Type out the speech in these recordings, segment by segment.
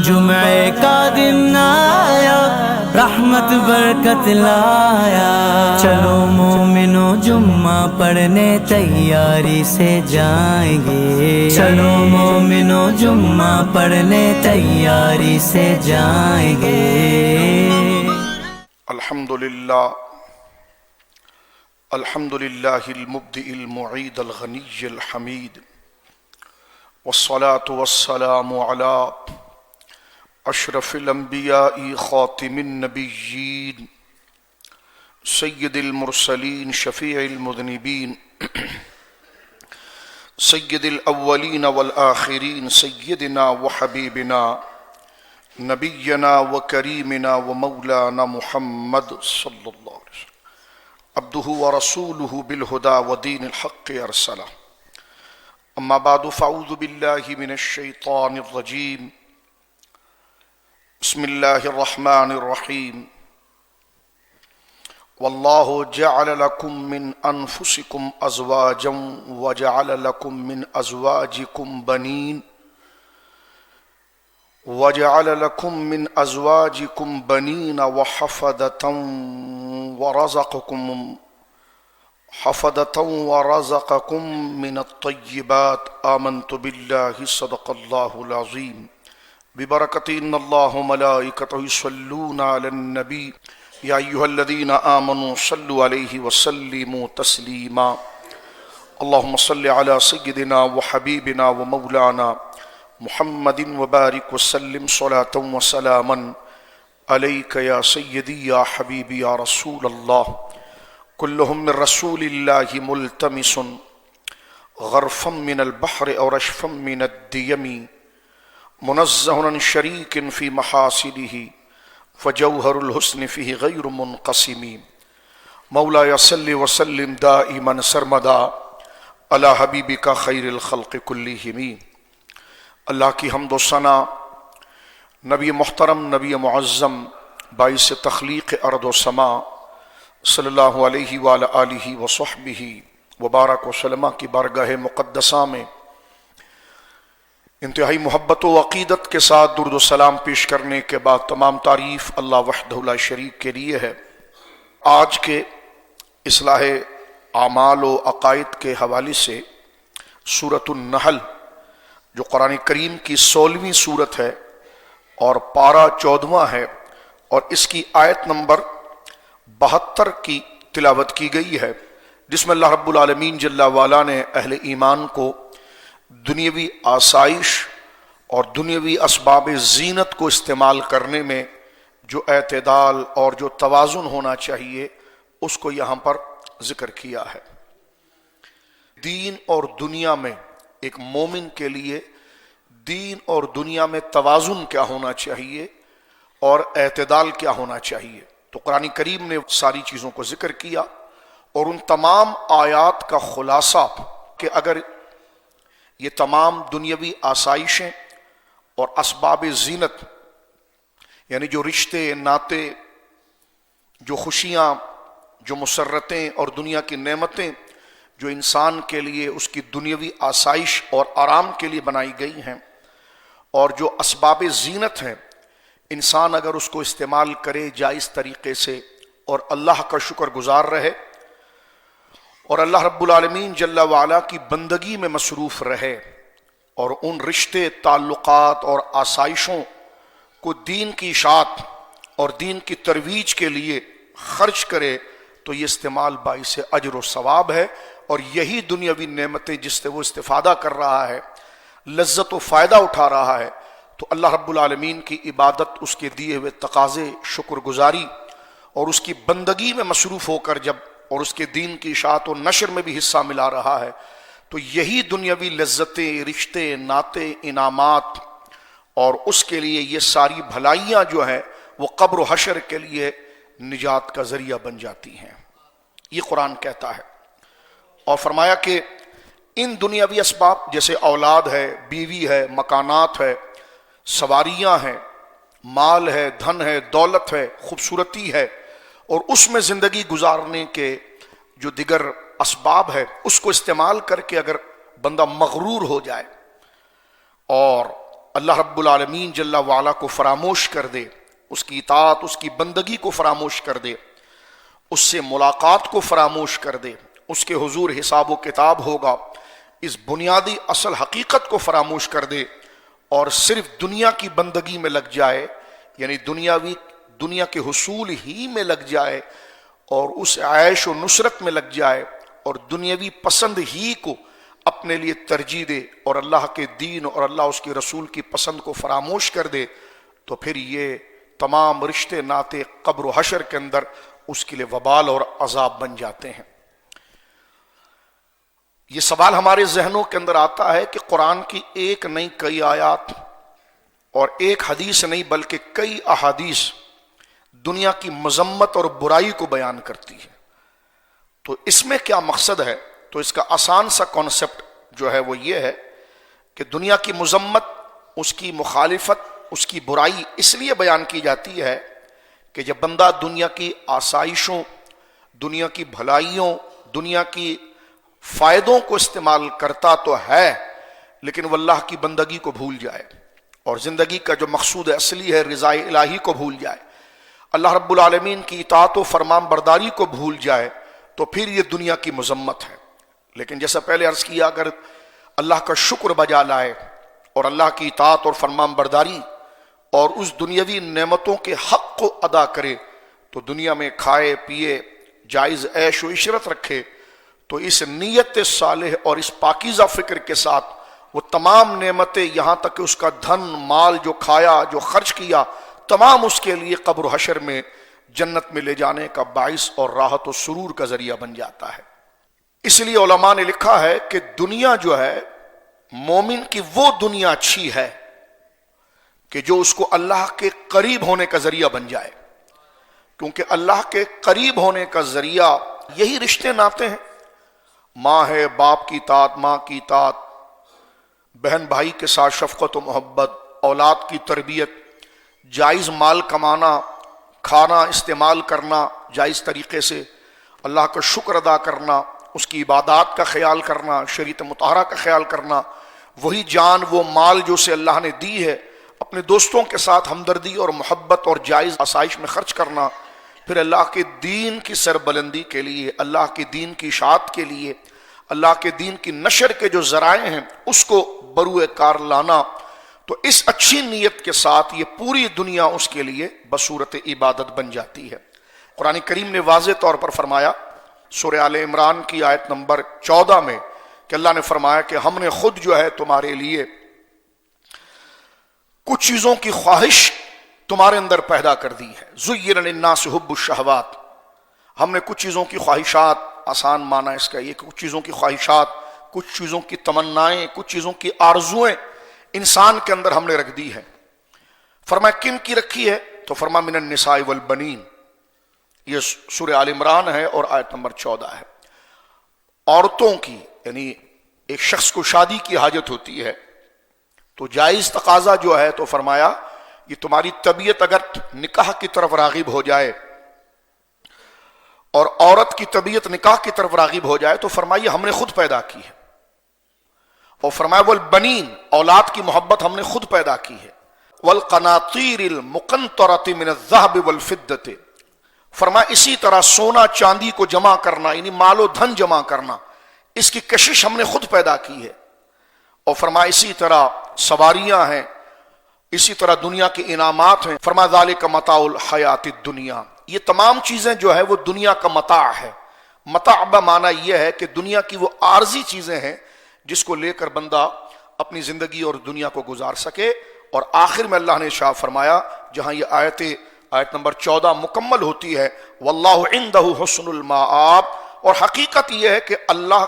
جمعے کا دن آیا، رحمت برکت لایا، چلو مومنو جمعہ پڑھنے تیاری سے جائیں گے، چلو مومنو جمعہ پڑھنے تیاری سے جائیں گے۔ الحمدللہ الحمدللہ المبدئ المعید الغنی الحمید، والصلاة والسلام علی اشرف الانبیاء خاتم النبیین سید المرسلین شفیع المذنبین سید الاولین والآخرین سیدنا وحبیبنا نبینا وکریمنا ومولانا محمد صلی اللہ علیہ وسلم عبدہ ورسولہ بالہدی ودین الحق ارسلہ، اما بعد فاعوذ باللہ من الشیطان الرجیم، بسم اللہ الرحمن الرحیم، واللہ جعل لکم من انفسکم ازواجا وجعل لکم من ازواجکم بنین وَجَعَلَ لَكُم مِّنْ أَزْوَاجِكُمْ بَنِينَ وَرَزَقَكُم مِّنَ الطَّيِّبَاتِ آمَنْتُ بِاللَّهِ صدق اللَّهُ العظيم ببركة إن الله ملائكته يصلون على النبي يا أيها الذين آمنوا صلوا عليه وسلموا تسليما اللهم صل على سيدنا وحبيبنا ومولانا محمد وبارک وسلم صلاة وسلاما علیک یا سیدی یا حبیبی یا رسول اللہ، کلہم من رسول اللہ ملتمس غرفا من البحر اور رشفا من الدیم منزہ عن شریک فی محاسنہ فجوہر الحسن فیہ غیر منقسم، مولایا صلی وسلم دائما سرمدا علی حبیبک خیر الخلق کلہم۔ اللہ کی حمد و ثنا نبی محترم، نبی معظم، باعث تخلیق ارض و سما صلی اللہ علیہ وآلہ آلہ وصحبہ وبارک وسلم کی بارگاہ مقدسہ میں انتہائی محبت و عقیدت کے ساتھ درود و سلام پیش کرنے کے بعد تمام تعریف اللہ وحدہ لا شریک کے لیے ہے۔ آج کے اصلاح اعمال و عقائد کے حوالے سے سورۃ النحل جو قرآن کریم کی 16ویں سورت ہے اور پارہ 14واں ہے، اور اس کی آیت نمبر 72 کی تلاوت کی گئی ہے، جس میں اللہ رب العالمین جل وعلا نے اہل ایمان کو دنیاوی آسائش اور دنیاوی اسباب زینت کو استعمال کرنے میں جو اعتدال اور جو توازن ہونا چاہیے اس کو یہاں پر ذکر کیا ہے۔ دین اور دنیا میں ایک مومن کے لیے دین اور دنیا میں توازن کیا ہونا چاہیے اور اعتدال کیا ہونا چاہیے، تو قرآن کریم نے ساری چیزوں کو ذکر کیا، اور ان تمام آیات کا خلاصہ کہ اگر یہ تمام دنیاوی آسائشیں اور اسباب زینت، یعنی جو رشتے ناطے، جو خوشیاں، جو مسرتیں اور دنیا کی نعمتیں جو انسان کے لیے اس کی دنیاوی آسائش اور آرام کے لیے بنائی گئی ہیں، اور جو اسباب زینت ہیں، انسان اگر اس کو استعمال کرے جائز طریقے سے اور اللہ کا شکر گزار رہے اور اللہ رب العالمین جل وعلا کی بندگی میں مصروف رہے اور ان رشتے، تعلقات اور آسائشوں کو دین کی اشاعت اور دین کی ترویج کے لیے خرچ کرے، تو یہ استعمال باعث اجر و ثواب ہے، اور یہی دنیاوی نعمتیں جس سے وہ استفادہ کر رہا ہے، لذت و فائدہ اٹھا رہا ہے، تو اللہ رب العالمین کی عبادت، اس کے دیے ہوئے تقاضے، شکر گزاری اور اس کی بندگی میں مصروف ہو کر جب اور اس کے دین کی اشاعت و نشر میں بھی حصہ ملا رہا ہے، تو یہی دنیاوی لذتیں، رشتے، ناطے، انعامات اور اس کے لیے یہ ساری بھلائیاں جو ہیں وہ قبر و حشر کے لیے نجات کا ذریعہ بن جاتی ہیں، یہ قرآن کہتا ہے۔ اور فرمایا کہ ان دنیاوی اسباب جیسے اولاد ہے، بیوی ہے، مکانات ہے، سواریاں ہیں، مال ہے، دھن ہے، دولت ہے، خوبصورتی ہے، اور اس میں زندگی گزارنے کے جو دیگر اسباب ہے، اس کو استعمال کر کے اگر بندہ مغرور ہو جائے اور اللہ رب العالمین جل وعلا کو فراموش کر دے، اس کی اطاعت، اس کی بندگی کو فراموش کر دے، اس سے ملاقات کو فراموش کر دے، اس کے حضور حساب و کتاب ہوگا، اس بنیادی اصل حقیقت کو فراموش کر دے اور صرف دنیا کی بندگی میں لگ جائے، یعنی دنیا کے حصول ہی میں لگ جائے اور اس عیش و نصرت میں لگ جائے اور دنیاوی پسند ہی کو اپنے لیے ترجیح دے اور اللہ کے دین اور اللہ اس کے رسول کی پسند کو فراموش کر دے، تو پھر یہ تمام رشتے ناتے قبر و حشر کے اندر اس کے لیے وبال اور عذاب بن جاتے ہیں۔ یہ سوال ہمارے ذہنوں کے اندر آتا ہے کہ قرآن کی ایک نہیں کئی آیات اور ایک حدیث نہیں بلکہ کئی احادیث دنیا کی مذمت اور برائی کو بیان کرتی ہے، تو اس میں کیا مقصد ہے؟ تو اس کا آسان سا کانسیپٹ جو ہے وہ یہ ہے کہ دنیا کی مذمت، اس کی مخالفت، اس کی برائی اس لیے بیان کی جاتی ہے کہ جب بندہ دنیا کی آسائشوں، دنیا کی بھلائیوں، دنیا کی فائدوں کو استعمال کرتا تو ہے، لیکن وہ اللہ کی بندگی کو بھول جائے اور زندگی کا جو مقصود اصلی ہے رضا الہی کو بھول جائے، اللہ رب العالمین کی اطاعت و فرمان برداری کو بھول جائے، تو پھر یہ دنیا کی مذمت ہے۔ لیکن جیسا پہلے عرض کیا، اگر اللہ کا شکر بجا لائے اور اللہ کی اطاعت اور فرمان برداری اور اس دنیاوی نعمتوں کے حق کو ادا کرے، تو دنیا میں کھائے پیے، جائز عیش و عشرت رکھے، تو اس نیت صالح اور اس پاکیزہ فکر کے ساتھ وہ تمام نعمتیں، یہاں تک کہ اس کا دھن مال جو کھایا، جو خرچ کیا، تمام اس کے لیے قبر و حشر میں جنت میں لے جانے کا باعث اور راحت و سرور کا ذریعہ بن جاتا ہے۔ اس لیے علماء نے لکھا ہے کہ دنیا جو ہے مومن کی وہ دنیا اچھی ہے کہ جو اس کو اللہ کے قریب ہونے کا ذریعہ بن جائے، کیونکہ اللہ کے قریب ہونے کا ذریعہ یہی رشتے ناتے ہیں، ماں ہے باپ کی اطاعت، ماں کی اطاعت، بہن بھائی کے ساتھ شفقت و محبت، اولاد کی تربیت، جائز مال کمانا، کھانا استعمال کرنا جائز طریقے سے، اللہ کا شکر ادا کرنا، اس کی عبادات کا خیال کرنا، شریعت مطہرہ کا خیال کرنا، وہی جان وہ مال جو سے اللہ نے دی ہے اپنے دوستوں کے ساتھ ہمدردی اور محبت اور جائز آسائش میں خرچ کرنا، پھر اللہ کے دین کی سربلندی کے لیے، اللہ کے دین کی اشاعت کے لیے، اللہ کے دین کی نشر کے جو ذرائع ہیں اس کو بروئے کار لانا، تو اس اچھی نیت کے ساتھ یہ پوری دنیا اس کے لیے بصورت عبادت بن جاتی ہے۔ قرآن کریم نے واضح طور پر فرمایا سورہ آل عمران کی آیت نمبر 14 میں کہ اللہ نے فرمایا کہ ہم نے خود جو ہے تمہارے لیے کچھ چیزوں کی خواہش تمہارے اندر پیدا کر دی ہے، زُيِّنَ لِلنَّاسِ حُبُّ الشَّهَوَاتِ، ہم نے کچھ چیزوں کی خواہشات، آسان معنی اس کا یہ کہ کچھ چیزوں کی خواہشات، کچھ چیزوں کی تمنائیں، کچھ چیزوں کی آرزویں انسان کے اندر ہم نے رکھ دی ہے۔ فرمایا کن کی رکھی ہے؟ تو فرمایا من النساء والبنین، یہ سورہ آل عمران ہے اور آیت نمبر 14 ہے۔ عورتوں کی، یعنی ایک شخص کو شادی کی حاجت ہوتی ہے تو جائز تقاضا جو ہے، تو فرمایا یہ تمہاری طبیعت اگر نکاح کی طرف راغب ہو جائے اور عورت کی طبیعت نکاح کی طرف راغب ہو جائے تو فرمائیے ہم نے خود پیدا کی ہے، اور فرمایا والبنین، اولاد کی محبت ہم نے خود پیدا کی ہے، والقناطیر المقنطرۃ من الذهب والفضۃ، فرمایا اسی طرح سونا چاندی کو جمع کرنا، یعنی مال و دھن جمع کرنا، اس کی کشش ہم نے خود پیدا کی ہے، اور فرمایا اسی طرح سواریاں ہیں، اسی طرح دنیا کے انعامات ہیں، فرمایا ذالک متاع الحیات الدنیا، یہ تمام چیزیں جو ہے وہ دنیا کا متاع ہے۔ متاع بمعنی یہ ہے کہ دنیا کی وہ عارضی چیزیں ہیں جس کو لے کر بندہ اپنی زندگی اور دنیا کو گزار سکے، اور آخر میں اللہ نے ارشاد فرمایا جہاں یہ آیت نمبر 14 مکمل ہوتی ہے، واللہ عندہ حسن المآب، اور حقیقت یہ ہے کہ اللہ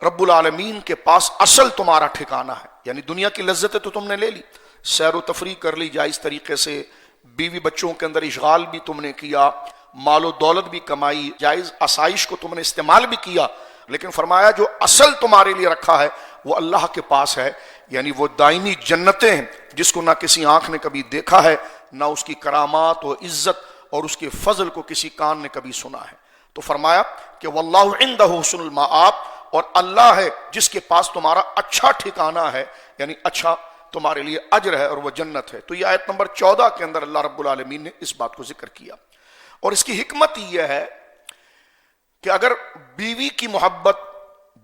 رب العالمین کے پاس اصل تمہارا ٹھکانہ ہے، یعنی دنیا کی لذتیں تو تم نے لے لی، سیر و تفریح کر لی جائز طریقے سے، بیوی بچوں کے اندر اشغال بھی تم نے کیا، مال و دولت بھی کمائی، جائز آسائش کو تم نے استعمال بھی کیا، لیکن فرمایا جو اصل تمہارے لیے رکھا ہے وہ اللہ کے پاس ہے، یعنی وہ دائمی جنتیں ہیں جس کو نہ کسی آنکھ نے کبھی دیکھا ہے، نہ اس کی کرامات و عزت اور اس کے فضل کو کسی کان نے کبھی سنا ہے۔ تو فرمایا کہ واللہ عندہ حسن المآب، اور اللہ ہے جس کے پاس تمہارا اچھا ٹھکانہ ہے، یعنی اچھا تمہارے لیے اجر ہے اور وہ جنت ہے۔ تو یہ آیت نمبر 14 کے اندر اللہ رب العالمین نے اس بات کو ذکر کیا، اور اس کی حکمت یہ ہے کہ اگر بیوی کی محبت،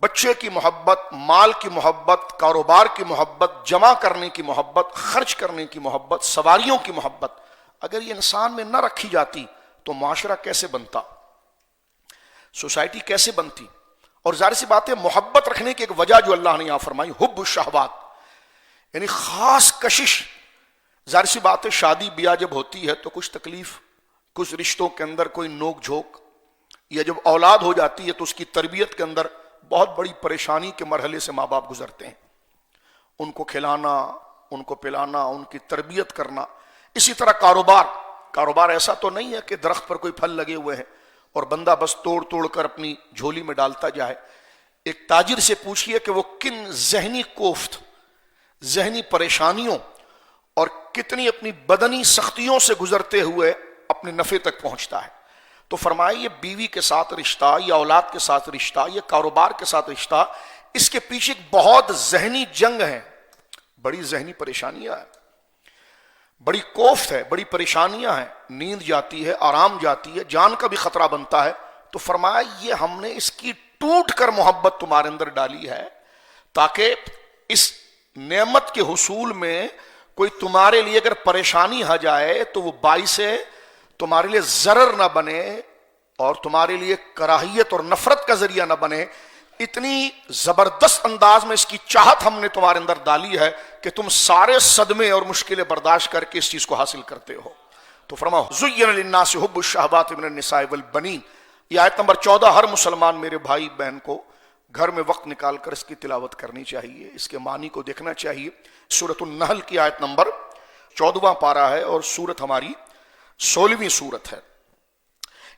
بچے کی محبت، مال کی محبت، کاروبار کی محبت، جمع کرنے کی محبت، خرچ کرنے کی محبت، سواریوں کی محبت اگر یہ انسان میں نہ رکھی جاتی تو معاشرہ کیسے بنتا، سوسائٹی کیسے بنتی؟ اور ظاہر سی بات ہے محبت رکھنے کی ایک وجہ جو اللہ نے یہاں فرمائی، حب الشہوات، یعنی خاص کشش۔ ظاہر سی بات ہے شادی بیاہ جب ہوتی ہے تو کچھ تکلیف، کچھ رشتوں کے اندر کوئی نوک جھوک، یا جب اولاد ہو جاتی ہے تو اس کی تربیت کے اندر بہت بڑی پریشانی کے مرحلے سے ماں باپ گزرتے ہیں، ان کو کھلانا، ان کو پلانا، ان کی تربیت کرنا۔ اسی طرح کاروبار ایسا تو نہیں ہے کہ درخت پر کوئی پھل لگے ہوئے ہیں اور بندہ بس توڑ کر اپنی جھولی میں ڈالتا جائے۔ ایک تاجر سے پوچھئے کہ وہ کن ذہنی کوفت، ذہنی پریشانیوں اور کتنی اپنی بدنی سختیوں سے گزرتے ہوئے اپنے نفع تک پہنچتا ہے۔ تو فرمایا یہ بیوی کے ساتھ رشتہ، یا اولاد کے ساتھ رشتہ، یا کاروبار کے ساتھ رشتہ، اس کے پیچھے بہت ذہنی جنگ ہے، بڑی ذہنی پریشانیاں ہیں، بڑی کوفت ہے، بڑی پریشانیاں ہیں، نیند جاتی ہے، آرام جاتی ہے، جان کا بھی خطرہ بنتا ہے۔ تو فرمایا یہ ہم نے اس کی ٹوٹ کر محبت تمہارے اندر ڈالی ہے تاکہ اس نعمت کے حصول میں کوئی تمہارے لیے اگر پریشانی آ جائے تو وہ باعث تمہارے لیے ضرر نہ بنے اور تمہارے لیے کراہیت اور نفرت کا ذریعہ نہ بنے۔ اتنی زبردست انداز میں اس کی چاہت ہم نے تمہارے اندر ڈالی ہے کہ تم سارے صدمے اور مشکلیں برداشت کر کے اس چیز کو حاصل کرتے ہو۔ تو فرمایا زُيِّنَ لِلنَّاسِ حُبُّ الشَّهَوَاتِ مِنَ النِّسَاءِ وَالْبَنِينَ۔ یہ آیت نمبر 14 ہر مسلمان میرے بھائی بہن کو گھر میں وقت نکال کر اس کی تلاوت کرنی چاہیے، اس کے معنی کو دیکھنا چاہیے۔ سورۃ النحل کی آیت نمبر 14واں پارہ ہے اور سورت ہماری 16ویں سورت ہے۔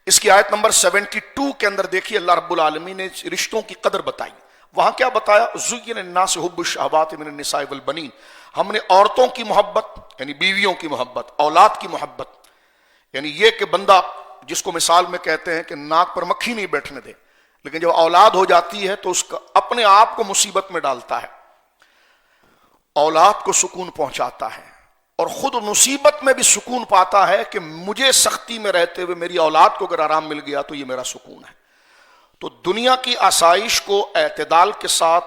اس کی آیت نمبر 72 کے اندر دیکھیے اللہ رب العالمین نے رشتوں کی قدر بتائی۔ وہاں کیا بتایا؟ زُيِّنَ لِلنَّاسِ حُبُّ الشَّهَوَاتِ مِنَ النِّسَاءِ وَالْبَنِينَ۔ ہم نے عورتوں کی محبت یعنی بیویوں کی محبت، اولاد کی محبت، یعنی یہ کہ بندہ جس کو مثال میں کہتے ہیں کہ ناک پر مکھی نہیں بیٹھنے دے، لیکن جب اولاد ہو جاتی ہے تو اس کا اپنے آپ کو مصیبت میں ڈالتا ہے، اولاد کو سکون پہنچاتا ہے اور خود مصیبت میں بھی سکون پاتا ہے کہ مجھے سختی میں رہتے ہوئے میری اولاد کو اگر آرام مل گیا تو یہ میرا سکون ہے۔ تو دنیا کی آسائش کو اعتدال کے ساتھ،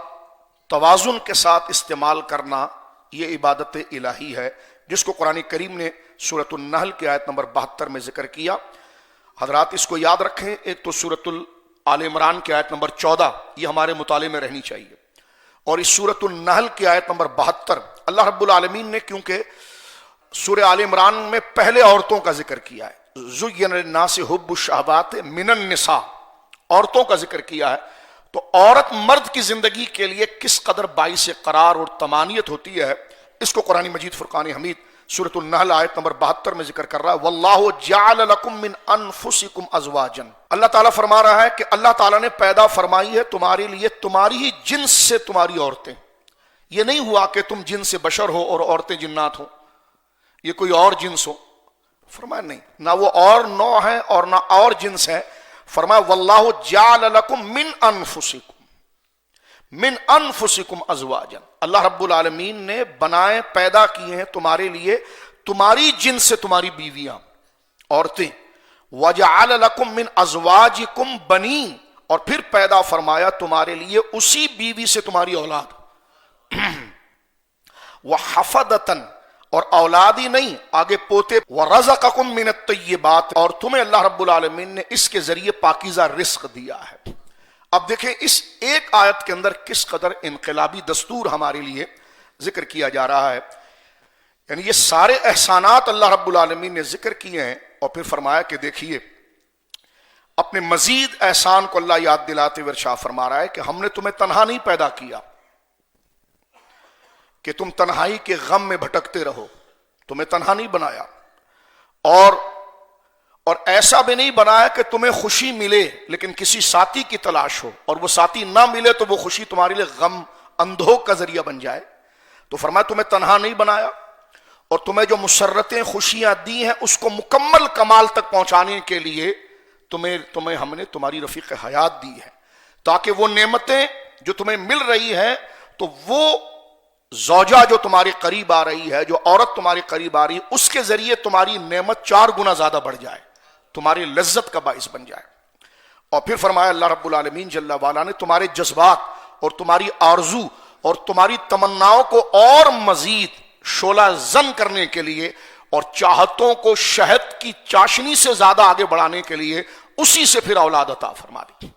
توازن کے ساتھ استعمال کرنا یہ عبادت الہی ہے، جس کو قرآن کریم نے سورۃ النحل کی آیت نمبر 72 میں ذکر کیا۔ حضرات اس کو یاد رکھیں، ایک تو سورۃ آل عمران کی آیت نمبر 14 یہ ہمارے مطالعے میں رہنی چاہیے، اور اس سورۃ النحل کی آیت نمبر 72 اللہ رب العالمین نے کیونکہ سورہ آل عمران میں پہلے عورتوں کا ذکر کیا ہے، زُيِّنَ لِلنَّاسِ حُبُّ الشَّهَوَاتِ مِنَ النِّسَاء، عورتوں کا ذکر کیا ہے، تو عورت مرد کی زندگی کے لیے کس قدر باعث قرار اور طمانینت ہوتی ہے اس کو قرآن مجید فرقان حمید سورۃ النحل آیت نمبر 72 میں ذکر کر رہا ہے۔ وَاللَّهُ جَعَلَ لَكُم مِّنْ أَنفُسِكُمْ أَزْوَاجًا، اللہ تعالیٰ فرما رہا ہے کہ اللہ تعالیٰ نے پیدا فرمائی ہے تمہارے لیے تمہاری ہی جنس سے تمہاری عورتیں۔ یہ نہیں ہوا کہ تم جن سے بشر ہو اور عورتیں جنات ہو، یہ کوئی اور جنس ہو، فرمایا نہیں، نہ وہ اور نوع ہے اور نہ اور جنس ہے، فرمایا وَاللَّهُ جَعَلَ لَكُم مِّنْ أَنفُسِكُمْ من انفسکم ازواجا، اللہ رب العالمین نے بنائے پیدا کیے ہیں تمہارے لیے تمہاری جنس سے تمہاری بیویاں عورتیں، وجعل لکم من ازواجکم بنین، اور پھر پیدا فرمایا تمہارے لیے اسی بیوی سے تمہاری اولاد، وحفدتن، اور اولاد ہی نہیں آگے پوتے، ورزقکم من الطیبات، اور تمہیں اللہ رب العالمین نے اس کے ذریعے پاکیزہ رزق دیا ہے۔ اب دیکھیں اس ایک آیت کے اندر کس قدر انقلابی دستور ہمارے لیے ذکر کیا جا رہا ہے، یعنی یہ سارے احسانات اللہ رب العالمین نے ذکر کیے ہیں، اور پھر فرمایا کہ دیکھیے اپنے مزید احسان کو اللہ یاد دلاتے ہوئے ارشاد فرما رہا ہے کہ ہم نے تمہیں تنہا نہیں پیدا کیا کہ تم تنہائی کے غم میں بھٹکتے رہو، تمہیں تنہا نہیں بنایا، اور ایسا بھی نہیں بنایا کہ تمہیں خوشی ملے لیکن کسی ساتھی کی تلاش ہو، اور وہ ساتھی نہ ملے تو وہ خوشی تمہارے لیے غم اندھوک کا ذریعہ بن جائے۔ تو فرمایا تمہیں تنہا نہیں بنایا، اور تمہیں جو مسرتیں خوشیاں دی ہیں اس کو مکمل کمال تک پہنچانے کے لیے تمہیں ہم نے تمہاری رفیق حیات دی ہے، تاکہ وہ نعمتیں جو تمہیں مل رہی ہیں تو وہ زوجہ جو تمہارے قریب آ رہی ہے، جو عورت تمہارے قریب آ رہی ہے، اس کے ذریعے تمہاری نعمت 4 گنا زیادہ بڑھ جائے، تمہاری لذت کا باعث بن جائے۔ اور پھر فرمایا اللہ رب العالمین جل وعلا نے تمہارے جذبات اور تمہاری آرزو اور تمہاری تمناؤں کو اور مزید شعلہ زن کرنے کے لیے اور چاہتوں کو شہد کی چاشنی سے زیادہ آگے بڑھانے کے لیے اسی سے پھر اولاد عطا فرما دی۔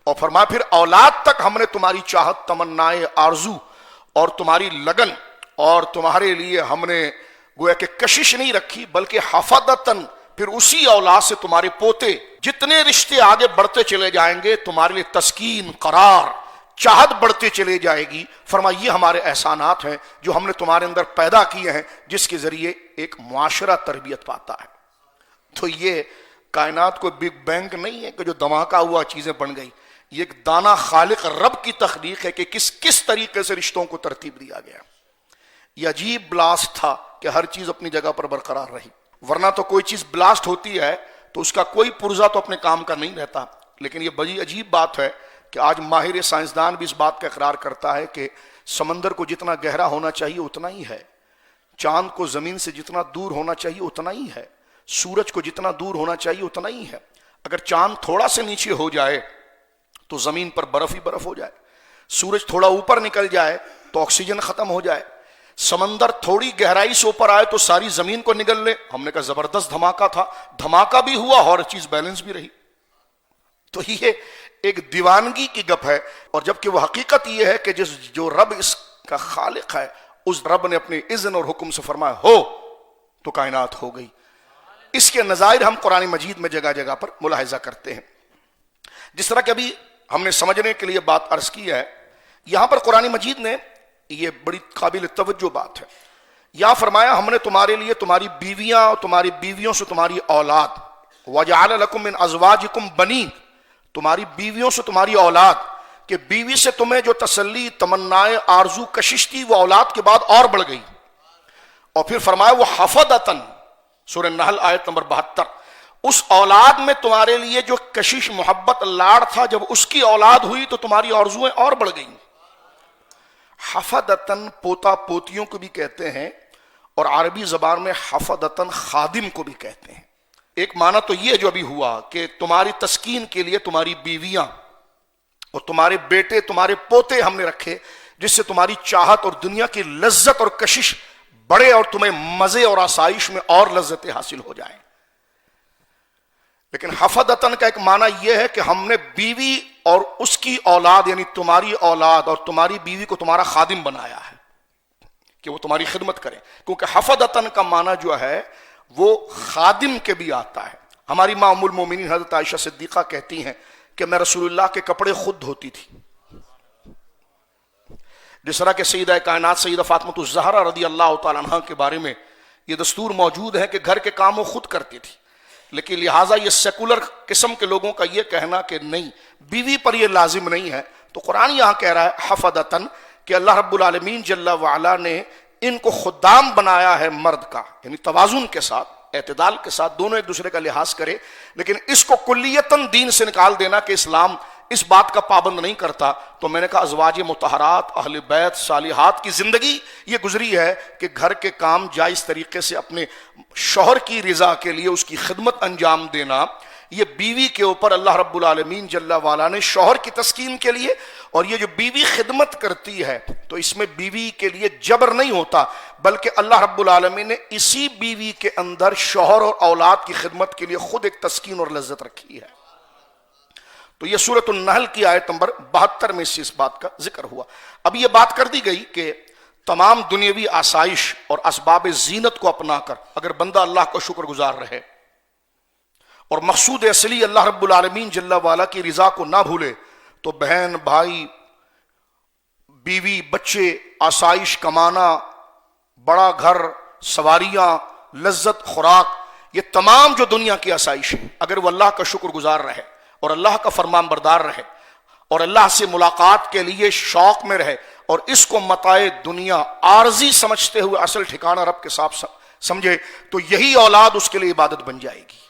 اور فرمایا پھر اولاد تک ہم نے تمہاری چاہت، تمنائے، آرزو اور تمہاری لگن اور تمہارے لیے ہم نے گویا کہ کشش نہیں رکھی، بلکہ حفدتاً پھر اسی اولاد سے تمہارے پوتے، جتنے رشتے آگے بڑھتے چلے جائیں گے تمہارے لیے تسکین، قرار، چاہت بڑھتے چلے جائے گی۔ فرمایا یہ ہمارے احسانات ہیں جو ہم نے تمہارے اندر پیدا کیے ہیں، جس کے ذریعے ایک معاشرہ تربیت پاتا ہے۔ تو یہ کائنات کو بگ بینگ نہیں ہے کہ جو دھماکہ ہوا چیزیں بن گئی، یہ ایک دانا خالق رب کی تخلیق ہے کہ کس طریقے سے رشتوں کو ترتیب دیا گیا۔ یہ عجیب بلاسٹ تھا کہ ہر چیز اپنی جگہ پر برقرار رہی، ورنہ تو کوئی چیز بلاسٹ ہوتی ہے تو اس کا کوئی پرزہ تو اپنے کام کا نہیں رہتا۔ لیکن یہ بڑی عجیب بات ہے کہ آج ماہر سائنسدان بھی اس بات کا اقرار کرتا ہے کہ سمندر کو جتنا گہرا ہونا چاہیے اتنا ہی ہے، چاند کو زمین سے جتنا دور ہونا چاہیے اتنا ہی ہے، سورج کو جتنا دور ہونا چاہیے اتنا ہی ہے۔ اگر چاند تھوڑا سے نیچے ہو جائے تو زمین پر برف ہی برف ہو جائے، سورج تھوڑا اوپر نکل جائے تو آکسیجن ختم ہو جائے، سمندر تھوڑی گہرائی سے اوپر آئے تو ساری زمین کو نگل لے۔ ہم نے کہا زبردست دھماکہ تھا، دھماکہ بھی ہوا اور چیز بیلنس بھی رہی۔ تو یہ ایک دیوانگی کی گپ ہے، اور جبکہ وہ حقیقت یہ ہے کہ جو رب اس کا خالق ہے، اس رب نے اپنے اذن اور حکم سے فرمایا ہو تو کائنات ہو گئی۔ اس کے نظائر ہم قرآن مجید میں جگہ جگہ پر ملاحظہ کرتے ہیں۔ جس طرح کہ ابھی ہم نے سمجھنے کے لیے بات عرض کی ہے، یہاں پر قرآن مجید نے یہ بڑی قابل توجہ بات ہے، یا فرمایا ہم نے تمہارے لیے تمہاری بیویاں اور تمہاری بیویوں سے تمہاری اولاد، وَجَعَلَ لَكُم مِّنْ أَزْوَاجِكُمْ بَنِينَ، تمہاری بیویوں سے تمہاری اولاد، کہ بیوی سے تمہیں جو تسلی، تمنائے، آرزو، کشش تھی وہ اولاد کے بعد اور بڑھ گئی۔ اور پھر فرمایا وہ حفدتاً، سورہ نحل آیت نمبر 72، اس اولاد میں تمہارے لیے جو کشش، محبت، لاڑ تھا، جب اس کی اولاد ہوئی تو تمہاری آرزویں اور بڑھ گئیں۔ حفدتاً پوتا پوتیوں کو بھی کہتے ہیں، اور عربی زبان میں حفدتاً خادم کو بھی کہتے ہیں۔ ایک معنی تو یہ جو ابھی ہوا کہ تمہاری تسکین کے لیے تمہاری بیویاں اور تمہارے بیٹے، تمہارے پوتے ہم نے رکھے، جس سے تمہاری چاہت اور دنیا کی لذت اور کشش بڑھے اور تمہیں مزے اور آسائش میں اور لذتیں حاصل ہو جائیں۔ لیکن حفدتاً کا ایک معنی یہ ہے کہ ہم نے بیوی اور اس کی اولاد، یعنی تمہاری اولاد اور تمہاری بیوی کو تمہارا خادم بنایا ہے کہ وہ تمہاری خدمت کریں، کیونکہ حفدتاً کا معنی جو ہے وہ خادم کے بھی آتا ہے۔ ہماری ماں ام المومنین حضرت عائشہ صدیقہ کہتی ہیں کہ میں رسول اللہ کے کپڑے خود دھوتی تھی، جس طرح کہ سیدہ کائنات سیدہ فاطمہ الزہرا رضی اللہ تعالیٰ عنہ کے بارے میں یہ دستور موجود ہے کہ گھر کے کام وہ خود کرتی تھی۔ لیکن لہٰذا یہ سیکولر قسم کے لوگوں کا یہ کہنا کہ نہیں، بیوی پر یہ لازم نہیں ہے، تو قرآن یہاں کہہ رہا ہے حفدتاً کہ اللہ رب العالمین جل وعلا نے ان کو خدام بنایا ہے مرد کا، یعنی توازن کے ساتھ، اعتدال کے ساتھ، دونوں ایک دوسرے کا لحاظ کرے۔ لیکن اس کو کلیتاً دین سے نکال دینا کہ اسلام اس بات کا پابند نہیں کرتا، تو میں نے کہا ازواج مطہرات، اہل بیت، صالحات کی زندگی یہ گزری ہے کہ گھر کے کام جائز طریقے سے اپنے شوہر کی رضا کے لیے اس کی خدمت انجام دینا، یہ بیوی کے اوپر اللہ رب العالمین جل وعلا نے شوہر کی تسکین کے لیے، اور یہ جو بیوی خدمت کرتی ہے تو اس میں بیوی کے لیے جبر نہیں ہوتا، بلکہ اللہ رب العالمین نے اسی بیوی کے اندر شوہر اور اولاد کی خدمت کے لیے خود ایک تسکین اور لذت رکھی ہے۔ تو یہ سورۃ النحل کی آیت نمبر 72 میں اس بات کا ذکر ہوا۔ اب یہ بات کر دی گئی کہ تمام دنیاوی آسائش اور اسباب زینت کو اپنا کر اگر بندہ اللہ کا شکر گزار رہے اور مقصود اصلی اللہ رب العالمین جل وعلا کی رضا کو نہ بھولے، تو بہن، بھائی، بیوی، بچے، آسائش، کمانا، بڑا گھر، سواریاں، لذت، خوراک، یہ تمام جو دنیا کی آسائش ہے، اگر وہ اللہ کا شکر گزار رہے اور اللہ کا فرمان بردار رہے اور اللہ سے ملاقات کے لیے شوق میں رہے اور اس کو متاع دنیا عارضی سمجھتے ہوئے اصل ٹھکانہ رب کے ساتھ سمجھے، تو یہی اولاد اس کے لیے عبادت بن جائے گی،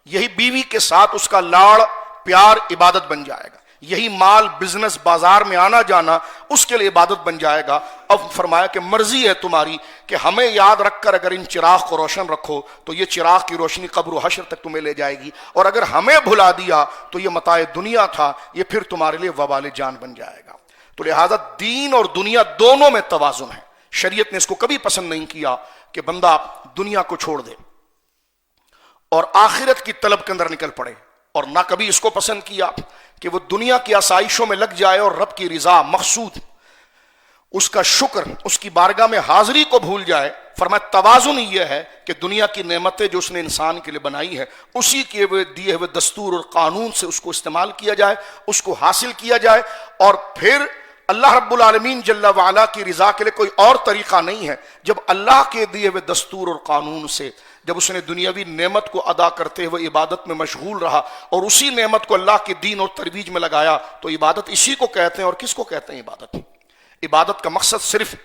یہی بیوی کے ساتھ اس کا لاڑ پیار عبادت بن جائے گا، یہی مال بزنس بازار میں آنا جانا اس کے لیے عبادت بن جائے گا۔ اب فرمایا کہ مرضی ہے تمہاری کہ ہمیں یاد رکھ کر اگر ان چراغ کو روشن رکھو تو یہ چراغ کی روشنی قبر و حشر تک تمہیں لے جائے گی، اور اگر ہمیں بھلا دیا تو یہ متاع دنیا تھا، یہ پھر تمہارے لیے وبال جان بن جائے گا۔ تو لہذا دین اور دنیا دونوں میں توازن ہے۔ شریعت نے اس کو کبھی پسند نہیں کیا کہ بندہ دنیا کو چھوڑ دے اور آخرت کی طلب کے اندر نکل پڑے، اور نہ کبھی اس کو پسند کیا کہ وہ دنیا کی آسائشوں میں لگ جائے اور رب کی رضا، مقصود، اس کا شکر، اس کی بارگاہ میں حاضری کو بھول جائے۔ فرمایا توازن یہ ہے کہ دنیا کی نعمتیں جو اس نے انسان کے لیے بنائی ہے اسی کے دیے ہوئے دستور اور قانون سے اس کو استعمال کیا جائے، اس کو حاصل کیا جائے، اور پھر اللہ رب العالمین جل وعلا کی رضا کے لیے کوئی اور طریقہ نہیں ہے۔ جب اللہ کے دیے ہوئے دستور اور قانون سے جب اس نے دنیاوی نعمت کو ادا کرتے ہوئے عبادت میں مشغول رہا اور اسی نعمت کو اللہ کے دین اور ترویج میں لگایا، تو عبادت اسی کو کہتے ہیں۔ اور کس کو کہتے ہیں عبادت؟ عبادت کا مقصد صرف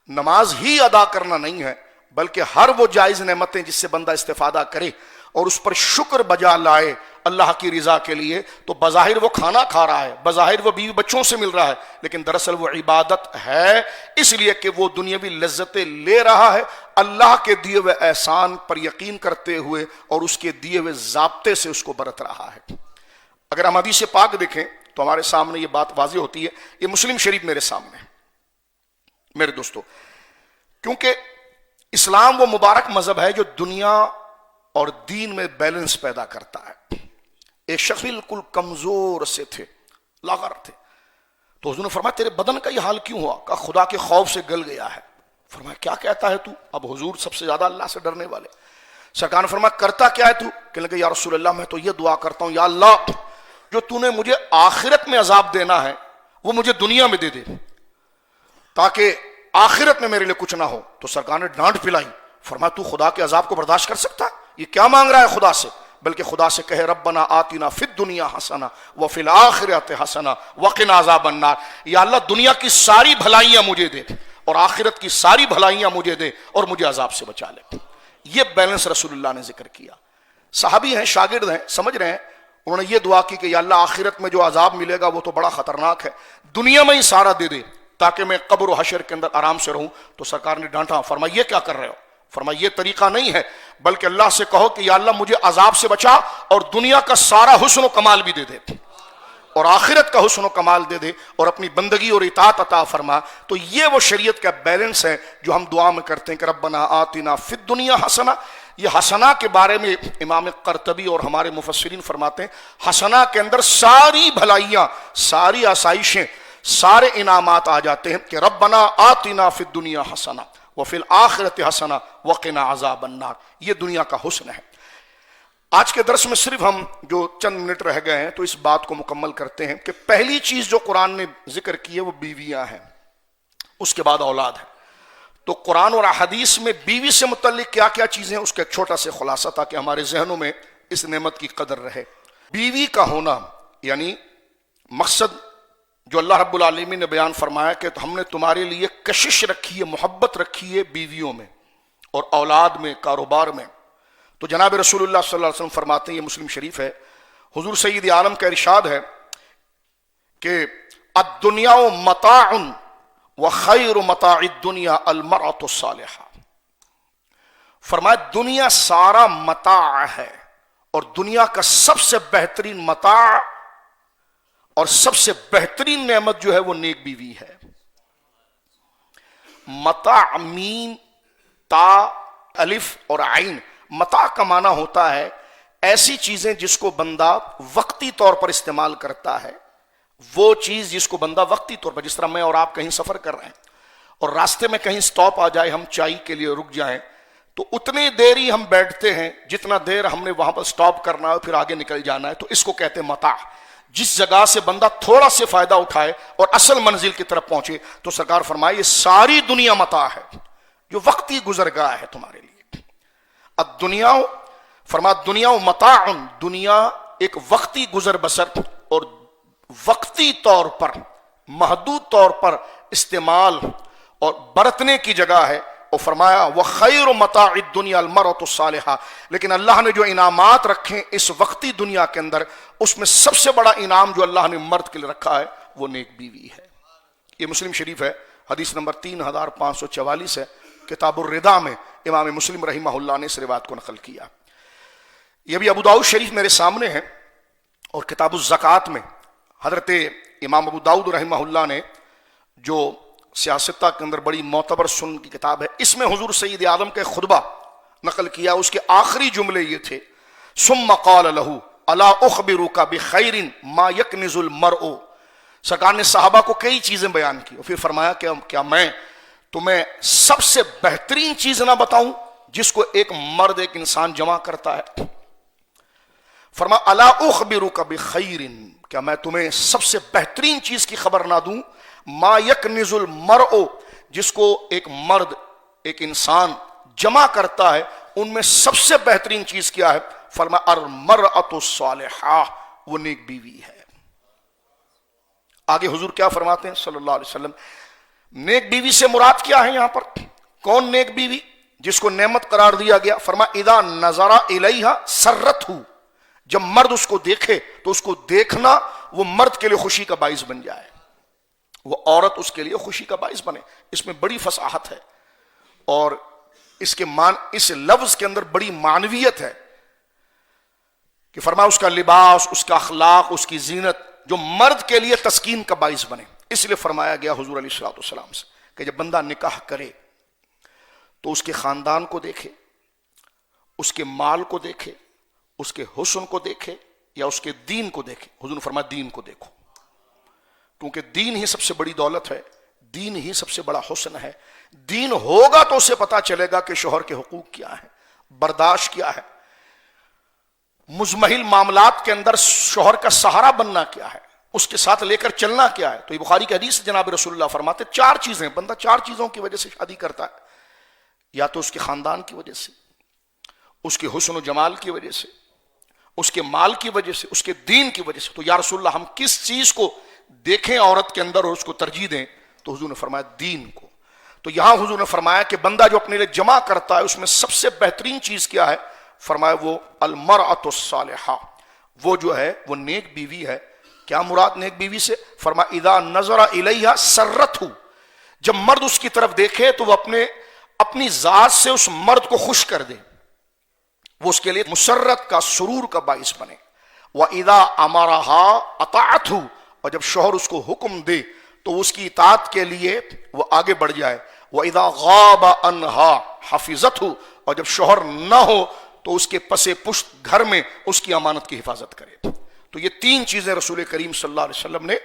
نماز ہی ادا کرنا نہیں ہے، بلکہ ہر وہ جائز نعمتیں جس سے بندہ استفادہ کرے اور اس پر شکر بجا لائے اللہ کی رضا کے لیے۔ تو بظاہر وہ کھانا کھا رہا ہے، بظاہر وہ بیوی بچوں سے مل رہا ہے، لیکن دراصل وہ عبادت ہے، اس لیے کہ وہ دنیاوی لذتیں لے رہا ہے اللہ کے دیے ہوئے احسان پر یقین کرتے ہوئے اور اس کے دیے ہوئے ضابطے سے اس کو برت رہا ہے۔ اگر ہم حدیث پاک دیکھیں تو ہمارے سامنے یہ بات واضح ہوتی ہے۔ یہ مسلم شریف میرے سامنے ہے میرے دوستو، کیونکہ اسلام وہ مبارک مذہب ہے جو دنیا اور دین میں بیلنس پیدا کرتا ہے۔ ایک شخص بالکل کمزور سے تھے، لاغر تھے، تو حضور نے فرمایا تیرے بدن کا یہ حال کیوں ہوا؟ کہا خدا کے خوف سے گل گیا ہے۔ فرمایا کیا کہتا ہے تو؟ اب حضور سب سے زیادہ اللہ سے ڈرنے والے، سرکار نے فرمایا کرتا کیا ہے تو؟ کہنے لگے یا رسول اللہ میں تو یہ دعا کرتا ہوں، یا اللہ جو تو نے مجھے آخرت میں عذاب دینا ہے وہ مجھے دنیا میں دے دے تاکہ آخرت میں میرے لیے کچھ نہ ہو۔ تو سرکار نے ڈانٹ پلائی، فرمایا تو خدا کے عذاب کو برداشت کر سکتا؟ یہ کیا مانگ رہا ہے خدا سے؟ بلکہ خدا سے کہے ربنا آتنا فی الدنیا حسنہ وفی الآخرۃ حسنہ وقنا عذاب النار، یا اللہ دنیا کی ساری بھلائیاں مجھے دے اور آخرت کی ساری بھلائیاں مجھے دے اور مجھے عذاب سے بچا لے۔ یہ بیلنس رسول اللہ نے ذکر کیا۔ صحابی ہیں، شاگرد ہیں، سمجھ رہے ہیں، انہوں نے یہ دعا کی کہ یا اللہ آخرت میں جو عذاب ملے گا وہ تو بڑا خطرناک ہے، دنیا میں ہی سارا دے دے تاکہ میں قبر و حشر کے اندر آرام سے رہوں۔ تو سرکار نے ڈانٹا، فرمایا یہ کیا کر رہے ہو؟ فرمایا یہ طریقہ نہیں ہے، بلکہ اللہ سے کہو کہ یا اللہ مجھے عذاب سے بچا اور دنیا کا سارا حسن و کمال بھی دے دے اور آخرت کا حسن و کمال دے دے اور اپنی بندگی اور اطاعت عطا فرما۔ تو یہ وہ شریعت کا بیلنس ہے جو ہم دعا میں کرتے ہیں کہ ربنا آتنا فی الدنیا حسنہ۔ یہ حسنہ کے بارے میں امام قرطبی اور ہمارے مفسرین فرماتے ہیں حسنہ کے اندر ساری بھلائیاں، ساری آسائشیں، سارے انعامات آ جاتے ہیں کہ ربنا آتنا فی الدنیا حسنہ وفی الآخرۃ حسنہ وقنا عذاب النار۔ یہ دنیا کا حسن ہے۔ آج کے درس میں صرف ہم جو چند منٹ رہ گئے ہیں تو اس بات کو مکمل کرتے ہیں کہ پہلی چیز جو قرآن نے ذکر کی ہے وہ بیویاں ہیں، اس کے بعد اولاد ہے۔ تو قرآن اور احادیث میں بیوی سے متعلق کیا کیا چیزیں، اس کا ایک چھوٹا سے خلاصہ تاکہ ہمارے ذہنوں میں اس نعمت کی قدر رہے۔ بیوی کا ہونا یعنی مقصد جو اللہ رب العالمین نے بیان فرمایا کہ ہم نے تمہارے لیے کشش رکھی ہے، محبت رکھی ہے بیویوں میں اور اولاد میں، کاروبار میں۔ تو جناب رسول اللہ صلی اللہ علیہ وسلم فرماتے ہیں، یہ مسلم شریف ہے، حضور سید عالم کا ارشاد ہے کہ الدنیا متاع وخیر متاع الدنیا المرأة الصالحہ۔ فرمایا دنیا سارا متاع ہے اور دنیا کا سب سے بہترین متاع اور سب سے بہترین نعمت جو ہے وہ نیک بیوی ہے۔ متاع میم تا الف اور عین، متاع کا معنی ہوتا ہے ایسی چیزیں جس کو بندہ وقتی طور پر استعمال کرتا ہے، وہ چیز جس کو بندہ وقتی طور پر، جس طرح میں اور آپ کہیں سفر کر رہے ہیں اور راستے میں کہیں سٹاپ آ جائے، ہم چائے کے لیے رک جائیں تو اتنی دیر ہی ہم بیٹھتے ہیں جتنا دیر ہم نے وہاں پر سٹاپ کرنا ہے پھر آگے نکل جانا ہے، تو اس کو کہتے ہیں متاع۔ جس جگہ سے بندہ تھوڑا سے فائدہ اٹھائے اور اصل منزل کی طرف پہنچے، تو سرکار فرمائے یہ ساری دنیا متاع ہے جو وقتی گزرگاہ ہے تمہارے لیے۔ الدنیا فرما دنیا متاع، دنیا ایک وقتی گزر بسر اور وقتی طور پر محدود طور پر استعمال اور برتنے کی جگہ ہے اور فرمایا وَخَيْرُ مَتَاعِ الدُّنْيَا الْمَرْأَةُ الصَّالِحَةُ، لیکن اللہ نے جو انعامات رکھے اس وقتی دنیا کے اندر، اس میں سب سے بڑا انعام جو اللہ نے مرد کے لیے رکھا ہے وہ نیک بیوی ہے۔ یہ مسلم شریف ہے، حدیث نمبر 3544 ہے، کتاب الردا میں امام مسلم رحمہ اللہ نے اس روایت کو نقل کیا۔ یہ بھی ابو داؤد شریف میرے سامنے ہے، اور کتاب الزکوٰۃ میں حضرت امام ابو داؤد رحمہ اللہ نے جو سیاستہ کے اندر بڑی معتبر سنن کی کتاب ہے، اس میں حضور سید عالم کا خطبہ نقل کیا۔ اس کے آخری جملے یہ تھے ثم قال له الا اخبرك بخير ما يكنز المرء۔ سرکار نے صحابہ کو کئی چیزیں بیان کی اور پھر فرمایا کہ کیا میں تمہیں سب سے بہترین چیز نہ بتاؤں جس کو ایک مرد ایک انسان جمع کرتا ہے؟ فرمایا الا اخبرك بخير، کیا میں تمہیں سب سے بہترین چیز کی خبر نہ دوں؟ ما یکنز المرء، جس کو ایک مرد ایک انسان جمع کرتا ہے، ان میں سب سے بہترین چیز کیا ہے؟ فرمایا المرأۃ الصالحہ، وہ نیک بیوی ہے۔ آگے حضور کیا فرماتے ہیں صلی اللہ علیہ وسلم؟ نیک بیوی سے مراد کیا ہے یہاں پر؟ کون نیک بیوی جس کو نعمت قرار دیا گیا؟ فرمایا اذا نظر الیہا سرتہ، جب مرد اس کو دیکھے تو اس کو دیکھنا وہ مرد کے لیے خوشی کا باعث بن جائے، وہ عورت اس کے لیے خوشی کا باعث بنے۔ اس میں بڑی فصاحت ہے اور اس لفظ کے اندر بڑی معنویت ہے کہ فرمایا اس کا لباس، اس کا اخلاق، اس کی زینت جو مرد کے لیے تسکین کا باعث بنے۔ اس لیے فرمایا گیا حضور علیہ الصلوۃ والسلام سے کہ جب بندہ نکاح کرے تو اس کے خاندان کو دیکھے، اس کے مال کو دیکھے، اس کے حسن کو دیکھے یا اس کے دین کو دیکھے۔ حضور نے فرمایا دین کو دیکھو، کیونکہ دین ہی سب سے بڑی دولت ہے، دین ہی سب سے بڑا حسن ہے۔ دین ہوگا تو اسے پتا چلے گا کہ شوہر کے حقوق کیا ہے، برداشت کیا ہے، مزمحل معاملات کے اندر شوہر کا سہارا بننا کیا ہے، اس کے ساتھ لے کر چلنا کیا ہے۔ تو یہ بخاری کی حدیث جناب رسول اللہ فرماتے 4 چیزیں، بندہ 4 چیزوں کی وجہ سے شادی کرتا ہے، یا تو اس کے خاندان کی وجہ سے، اس کے حسن و جمال کی وجہ سے، اس کے مال کی وجہ سے، اس کے دین کی وجہ سے۔ تو یا رسول اللہ ہم کس چیز کو دیکھیں عورت کے اندر اور اس کو ترجیح دیں؟ تو حضور نے فرمایا دین کو۔ تو یہاں حضور نے فرمایا کہ بندہ جو اپنے لیے جمع کرتا ہے اس میں سب سے بہترین چیز کیا ہے؟ فرمایا وہ المرأۃ الصالحہ، وہ جو ہے وہ نیک بیوی ہے۔ کیا مراد نیک بیوی سے؟ فرمایا اذا نظر الیہا سرتہ، جب مرد اس کی طرف دیکھے تو وہ اپنی ذات سے اس مرد کو خوش کر دے، وہ اس کے لیے مسرت کا، سرور کا باعث بنے۔ وَإِذَا أَمَرَهَا أَطَاعَتْهُ، اور جب شوہر اس کو حکم دے تو اس کی اطاعت کے لیے وہ آگے بڑھ جائے۔ وَإِذَا غَابَ عَنْهَا حَفِظَتْهُ، اور جب شوہر نہ ہو تو اس کے پس پشت گھر میں اس کی امانت کی حفاظت کرے۔ تو یہ 3 چیزیں رسول کریم صلی اللہ علیہ وسلم نے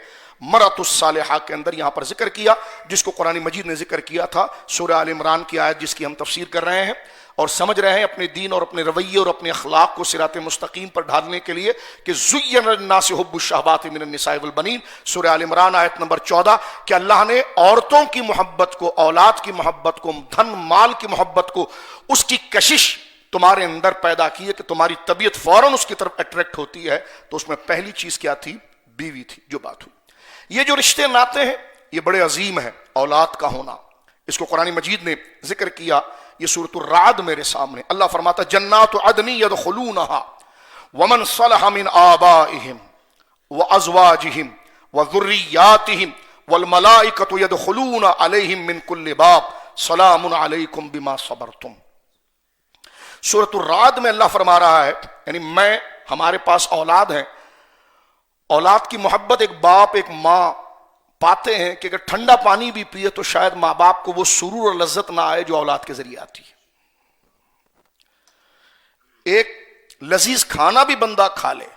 مرأۃ الصالحہ کے اندر یہاں پر ذکر کیا، جس کو قرآن مجید نے ذکر کیا تھا سورہ آل عمران کی آیت جس کی ہم تفسیر کر رہے ہیں اور سمجھ رہے ہیں اپنے دین اور اپنے رویے اور اپنے اخلاق کو صراط مستقیم پر ڈھالنے کے لیے کہ زُيِّنَ لِلنَّاسِ حُبُّ الشَّهَوَاتِ مِنَ النِّسَاءِ وَالْبَنِينَ، سورہ آل عمران آیت نمبر 14، کہ اللہ نے عورتوں کی محبت کو، اولاد کی محبت کو، دھن مال کی محبت کو، اس کی کشش تمہارے اندر پیدا کی ہے کہ تمہاری طبیعت فوراً اس کی طرف اٹریکٹ ہوتی ہے۔ تو اس میں پہلی چیز کیا تھی؟ بیوی تھی، جو بات ہوئی۔ یہ جو رشتے ناتے ہیں یہ بڑے عظیم ہیں، اولاد کا ہونا، اس کو قرآن مجید نے ذکر کیا۔ یہ سورۃ الرعد میرے سامنے، اللہ فرماتا جنات عدن يدخلونها ومن صلح من آبائهم وازواجهم وذرياتهم والملائكة يدخلون عليهم من كل باب سلام عليكم بما صبرتم۔ سورۃ الرعد میں اللہ فرما رہا ہے یعنی ہمارے پاس اولاد ہیں، اولاد کی محبت ایک باپ ایک ماں پاتے ہیں کہ اگر ٹھنڈا پانی بھی پیے تو شاید ماں باپ کو وہ سرور اور لذت نہ آئے جو اولاد کے ذریعے آتی ہے۔ ایک لذیذ کھانا بھی بندہ کھا لے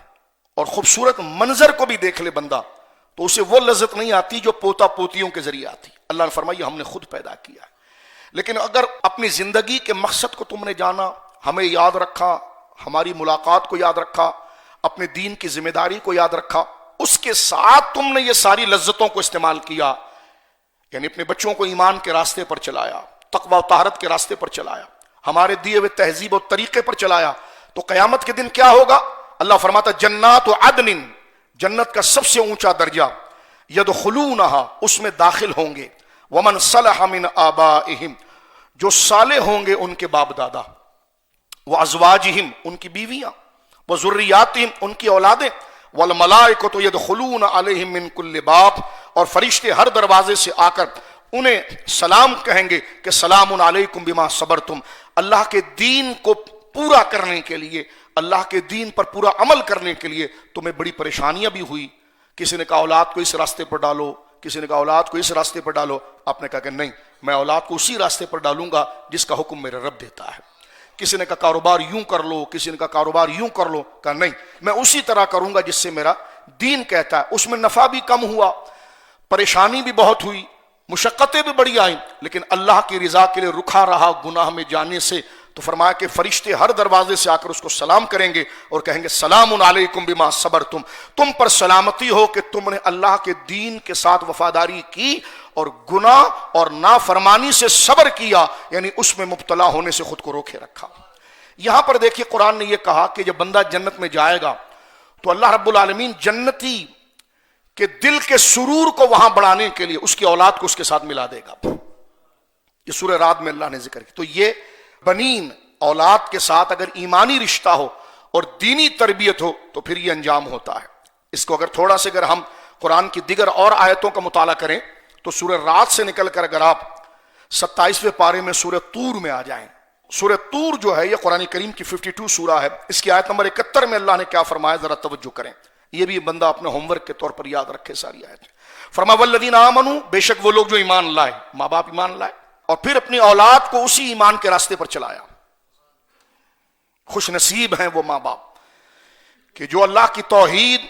اور خوبصورت منظر کو بھی دیکھ لے بندہ تو اسے وہ لذت نہیں آتی جو پوتا پوتیوں کے ذریعے آتی۔ اللہ نے فرمایا ہم نے خود پیدا کیا ہے، لیکن اگر اپنی زندگی کے مقصد کو تم نے جانا، ہمیں یاد رکھا، ہماری ملاقات کو یاد رکھا، اپنے دین کی ذمہ داری کو یاد رکھا، اس کے ساتھ تم نے یہ ساری لذتوں کو استعمال کیا، یعنی اپنے بچوں کو ایمان کے راستے پر چلایا، تقوی و طہارت کے راستے پر چلایا، ہمارے دیے ہوئے تہذیب و طریقے پر چلایا، تو قیامت کے دن کیا ہوگا؟ اللہ فرماتا جنات عدن، جنت کا سب سے اونچا درجہ، یدخلونہا، اس میں داخل ہوں گے، ومن صلح من آبائہم، جو صالح ہوں گے ان کے باپ دادا، وازواجہم ان کی بیویاں، وذریاتہم ان کی اولادیں، والملائکۃ یدخلون علیہم من کل باب اور فرشتے ہر دروازے سے آ کر انہیں سلام کہیں گے کہ سلام علیکم بما صبرتم۔ اللہ کے دین کو پورا کرنے کے لیے، اللہ کے دین پر پورا عمل کرنے کے لیے تمہیں بڑی پریشانیاں بھی ہوئی، کسی نے کہا اولاد کو اس راستے پر ڈالو، کسی نے کہا اولاد کو اس راستے پر ڈالو، آپ نے کہا کہ نہیں، میں اولاد کو اسی راستے پر ڈالوں گا جس کا حکم میرا رب دیتا ہے۔ کسی نے کہا کاروبار یوں کر لو، کسی نے کہا کاروبار یوں کر لو، کہا نہیں، میں اسی طرح کروں گا جس سے میرا دین کہتا ہے۔ اس میں نفع بھی کم ہوا، پریشانی بھی بہت ہوئی، مشقتیں بھی بڑی آئیں، لیکن اللہ کی رضا کے لیے رکھا رہا گناہ میں جانے سے۔ تو فرمایا کہ فرشتے ہر دروازے سے آ کر اس کو سلام کریں گے اور کہیں گے سلام علیکم بما صبرتم، تم پر سلامتی ہو کہ تم نے اللہ کے دین کے ساتھ وفاداری کی اور گناہ اور نافرمانی سے صبر کیا، یعنی اس میں مبتلا ہونے سے خود کو روکے رکھا۔ یہاں پر دیکھیے قرآن نے یہ کہا کہ جب بندہ جنت میں جائے گا تو اللہ رب العالمین جنتی کے دل کے سرور کو وہاں بڑھانے کے لیے اس کی اولاد کو اس کے ساتھ ملا دے گا۔ یہ سورہ رعد میں اللہ نے ذکر کیا۔ تو یہ بنین اولاد کے ساتھ اگر ایمانی رشتہ ہو اور دینی تربیت ہو تو پھر یہ انجام ہوتا ہے۔ اس کو اگر تھوڑا سے اگر ہم قرآن کی دیگر اور آیتوں کا مطالعہ کریں تو سورہ رعد سے نکل کر اگر آپ 27ویں پارے میں سورہ طور میں آ جائیں، سورہ طور جو ہے یہ قرآن کریم کی 52 سورہ ہے، اس کی آیت نمبر 71 میں اللہ نے کیا فرمایا، ذرا توجہ کریں، یہ بھی بندہ اپنے ہوم ورک کے طور پر یاد رکھے ساری آیتیں۔ فرمایا والذین آمنوا، بے شک وہ لوگ جو ایمان لائے، ماں باپ ایمان لائے اور پھر اپنی اولاد کو اسی ایمان کے راستے پر چلایا۔ خوش نصیب ہیں وہ ماں باپ کہ جو اللہ کی توحید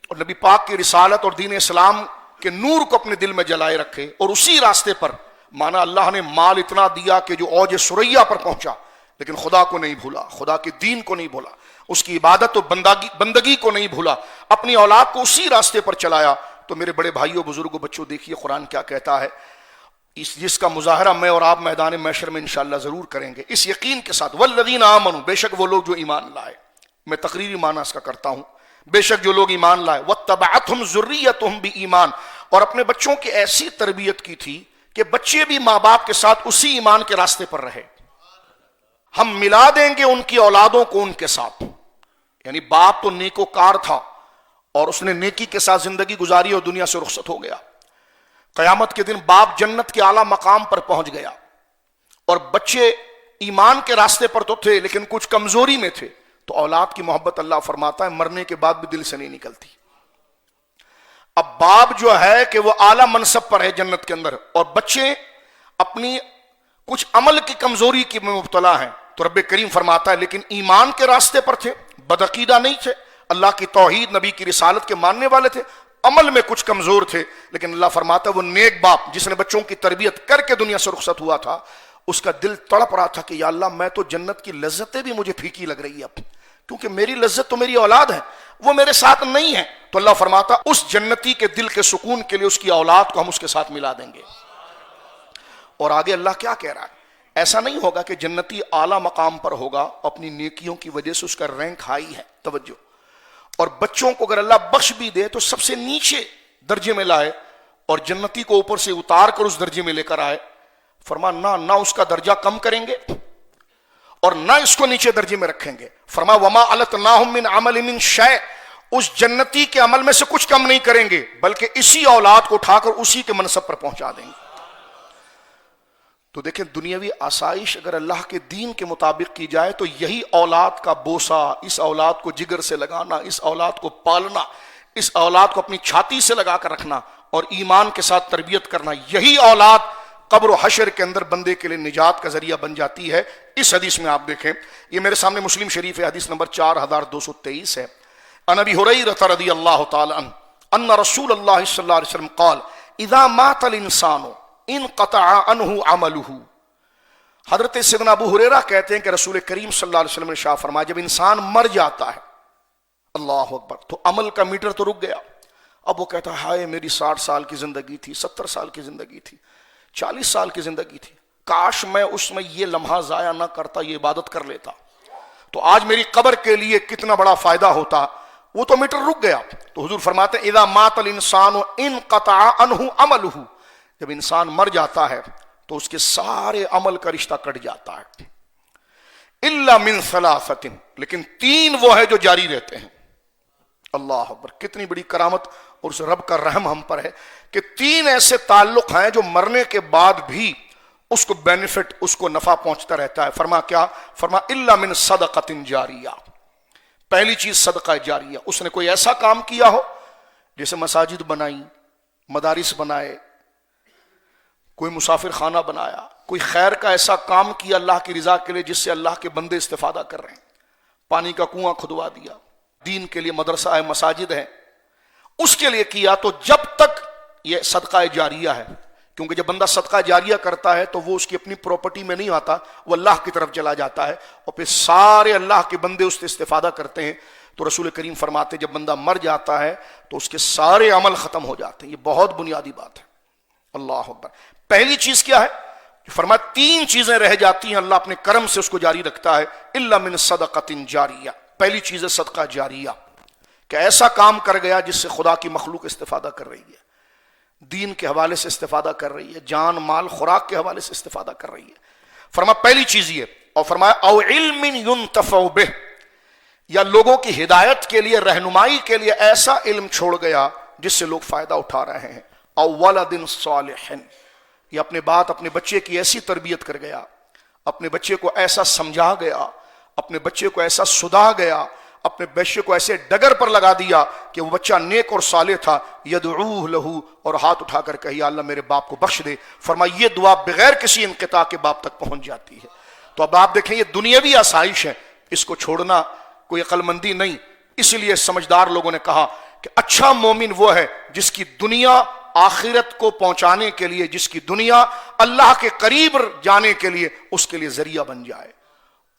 اور نبی پاک کی رسالت اور دین اسلام کے نور کو اپنے دل میں جلائے رکھے اور اسی راستے پر، مانا اللہ نے مال اتنا دیا کہ جو اوج سریا پر پہنچا لیکن خدا کو نہیں بھولا، خدا کے دین کو نہیں بھولا، اس کی عبادت اور بندگی کو نہیں بھولا، اپنی اولاد کو اسی راستے پر چلایا۔ تو میرے بڑے بھائیوں بزرگوں بچوں دیکھیے قرآن کیا کہتا ہے، جس کا مظاہرہ میں اور آپ میدان محشر میں انشاءاللہ ضرور کریں گے، اس یقین کے ساتھ والذین آمنوا، بے شک وہ لوگ جو ایمان لائے، میں تقریری معنی اس کا کرتا ہوں، بے شک جو لوگ ایمان لائے، واتبعتہم ذریتہم بایمان، اور اپنے بچوں کی ایسی تربیت کی تھی کہ بچے بھی ماں باپ کے ساتھ اسی ایمان کے راستے پر رہے۔ ہم ملا دیں گے ان کی اولادوں کو ان کے ساتھ، یعنی باپ تو نیکوکار تھا اور اس نے نیکی کے ساتھ زندگی گزاری اور دنیا سے رخصت ہو گیا، قیامت کے دن باپ جنت کے اعلیٰ مقام پر پہنچ گیا اور بچے ایمان کے راستے پر تو تھے لیکن کچھ کمزوری میں تھے، تو اولاد کی محبت اللہ فرماتا ہے مرنے کے بعد بھی دل سے نہیں نکلتی۔ اب باپ جو ہے کہ وہ اعلیٰ منصب پر ہے جنت کے اندر اور بچے اپنی کچھ عمل کی کمزوری کی مبتلا ہیں، تو رب کریم فرماتا ہے لیکن ایمان کے راستے پر تھے، بدعقیدہ نہیں تھے، اللہ کی توحید نبی کی رسالت کے ماننے والے تھے، عمل میں کچھ کمزور تھے، لیکن اللہ فرماتا ہے وہ نیک باپ جس نے بچوں کی تربیت کر کے دنیا سے رخصت ہوا تھا، اس کا دل تڑپ رہا تھا کہ یا اللہ میں تو جنت کی لذتیں بھی مجھے پھیکی لگ رہی ہے اب، کیونکہ میری لذت تو میری اولاد ہے، وہ میرے ساتھ نہیں ہے، تو اللہ فرماتا اس جنتی کے دل کے سکون کے لیے اس کی اولاد کو ہم اس کے ساتھ ملا دیں گے۔ اور آگے اللہ کیا کہہ رہا ہے، ایسا نہیں ہوگا کہ جنتی اعلیٰ مقام پر ہوگا، اپنی نیکیوں کی وجہ سے اس کا رینک ہائی ہے، توجہ، اور بچوں کو اگر اللہ بخش بھی دے تو سب سے نیچے درجے میں لائے اور جنتی کو اوپر سے اتار کر اس درجے میں لے کر آئے، فرما نہ اس کا درجہ کم کریں گے اور نہ اس کو نیچے درجے میں رکھیں گے، فرما وما علتناہم من عمل من شیء، اس جنتی کے عمل میں سے کچھ کم نہیں کریں گے بلکہ اسی اولاد کو اٹھا کر اسی کے منصب پر پہنچا دیں گے۔ تو دیکھیں دنیاوی آسائش اگر اللہ کے دین کے مطابق کی جائے تو یہی اولاد کا بوسہ، اس اولاد کو جگر سے لگانا، اس اولاد کو پالنا، اس اولاد کو اپنی چھاتی سے لگا کر رکھنا اور ایمان کے ساتھ تربیت کرنا، یہی اولاد قبر و حشر کے اندر بندے کے لیے نجات کا ذریعہ بن جاتی ہے۔ اس حدیث میں آپ دیکھیں، یہ میرے سامنے مسلم شریف ہے، حدیث نمبر 4223 ہے، عن ابی ہریرہ رضی اللہ تعالی عنہ ان رسول اللہ صلی اللہ علیہ وسلم قال اذا مات الانسان انقطع عنہ عملہ۔ حضرت سیدنا ابو ہریرہ کہتے ہیں کہ رسول کریم صلی اللہ علیہ وسلم نے ارشاد فرمایا جب انسان مر جاتا ہے، اللہ اکبر، تو عمل کا میٹر تو رک گیا۔ اب وہ کہتا ہے ہائے میری 60 سال کی زندگی تھی، 70 سال کی زندگی تھی، 40 سال کی زندگی تھی، کاش میں اس میں یہ لمحہ ضائع نہ کرتا، یہ عبادت کر لیتا تو آج میری قبر کے لیے کتنا بڑا فائدہ ہوتا۔ وہ تو میٹر رک گیا۔ تو حضور فرماتے ہیں اذا مات الانسان انقطع عنہ عملہ، جب انسان مر جاتا ہے تو اس کے سارے عمل کا رشتہ کٹ جاتا ہے. الا من ثلاثۃ، لیکن 3 وہ ہے جو جاری رہتے ہیں. اللہ اکبر، کتنی بڑی کرامت اور اس رب کا رحم ہم پر ہے کہ 3 ایسے تعلق ہیں جو مرنے کے بعد بھی اس کو بینیفٹ، اس کو نفع پہنچتا رہتا ہے. فرما کیا؟ فرما الا من صدقۃ جاریہ. پہلی چیز صدقہ جاریہ. اس نے کوئی ایسا کام کیا ہو جیسے مساجد بنائی، مدارس بنائے، کوئی مسافر خانہ بنایا، کوئی خیر کا ایسا کام کیا اللہ کی رضا کے لیے جس سے اللہ کے بندے استفادہ کر رہے ہیں. پانی کا کنواں کھدوا دیا، دین کے لیے مدرسہ ہے، مساجد ہے، اس کے لیے کیا. تو جب تک یہ صدقہ جاریہ ہے، کیونکہ جب بندہ صدقہ جاریہ کرتا ہے تو وہ اس کی اپنی پراپرٹی میں نہیں آتا، وہ اللہ کی طرف چلا جاتا ہے اور پھر سارے اللہ کے بندے اس سے استفادہ کرتے ہیں. تو رسول کریم فرماتے جب بندہ مر جاتا ہے تو اس کے سارے عمل ختم ہو جاتے ہیں. یہ بہت بنیادی بات ہے. اللہ اکبر. پہلی چیز کیا ہے؟ فرمایا 3 چیزیں رہ جاتی ہیں، اللہ اپنے کرم سے اس کو جاری رکھتا ہے. الا من صدقۃ جاریہ. پہلی چیز ہے صدقہ جاریہ، کہ ایسا کام کر گیا جس سے خدا کی مخلوق استفادہ کر رہی ہے، دین کے حوالے سے استفادہ کر رہی ہے، جان مال خوراک کے حوالے سے استفادہ کر رہی ہے. فرمایا پہلی چیز یہ. اور فرمایا او علم ينتفع به، یا لوگوں کی ہدایت کے لیے، رہنمائی کے لیے ایسا علم چھوڑ گیا جس سے لوگ فائدہ اٹھا رہے ہیں. او ولد صالح، یا اپنے اپنے بچے کی ایسی تربیت کر گیا، اپنے بچے کو ایسا سمجھا گیا، اپنے بچے کو ایسا سدا گیا، اپنے بچے کو ایسے ڈگر پر لگا دیا کہ وہ بچہ نیک اور صالح تھا. یدعوہ لہو، اور ہاتھ اٹھا کر کہا یا اللہ میرے باپ کو بخش دے. فرمایا یہ دعا بغیر کسی انقطاع کے باپ تک پہنچ جاتی ہے. تو اب آپ دیکھیں یہ دنیاوی آسائش ہے، اس کو چھوڑنا کوئی عقل مندی نہیں. اس لیے سمجھدار لوگوں نے کہا کہ اچھا مومن وہ ہے جس کی دنیا آخرت کو پہنچانے کے لیے، جس کی دنیا اللہ کے قریب جانے کے لیے اس کے لیے ذریعہ بن جائے.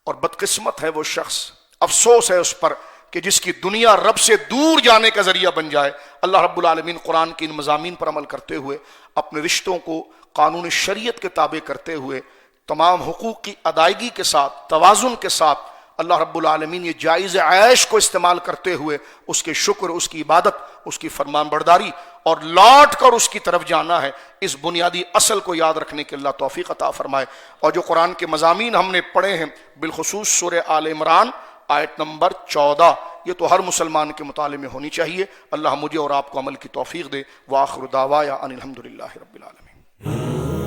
اور بدقسمت ہے وہ شخص، افسوس ہے اس پر کہ جس کی دنیا رب سے دور جانے کا ذریعہ بن جائے. اللہ رب العالمین قرآن کے ان مضامین پر عمل کرتے ہوئے، اپنے رشتوں کو قانون شریعت کے تابع کرتے ہوئے، تمام حقوق کی ادائیگی کے ساتھ، توازن کے ساتھ، اللہ رب العالمین یہ جائز عیش کو استعمال کرتے ہوئے اس کے شکر، اس کی عبادت، اس کی فرمان برداری اور لوٹ کر اس کی طرف جانا ہے. اس بنیادی اصل کو یاد رکھنے کے اللہ توفیق عطا فرمائے. اور جو قرآن کے مضامین ہم نے پڑھے ہیں، بالخصوص سورہ آل عمران آیت نمبر 14، یہ تو ہر مسلمان کے مطالعے میں ہونی چاہیے. اللہ مجھے اور آپ کو عمل کی توفیق دے. وآخر دعوایا ان الحمدللہ رب العالمین.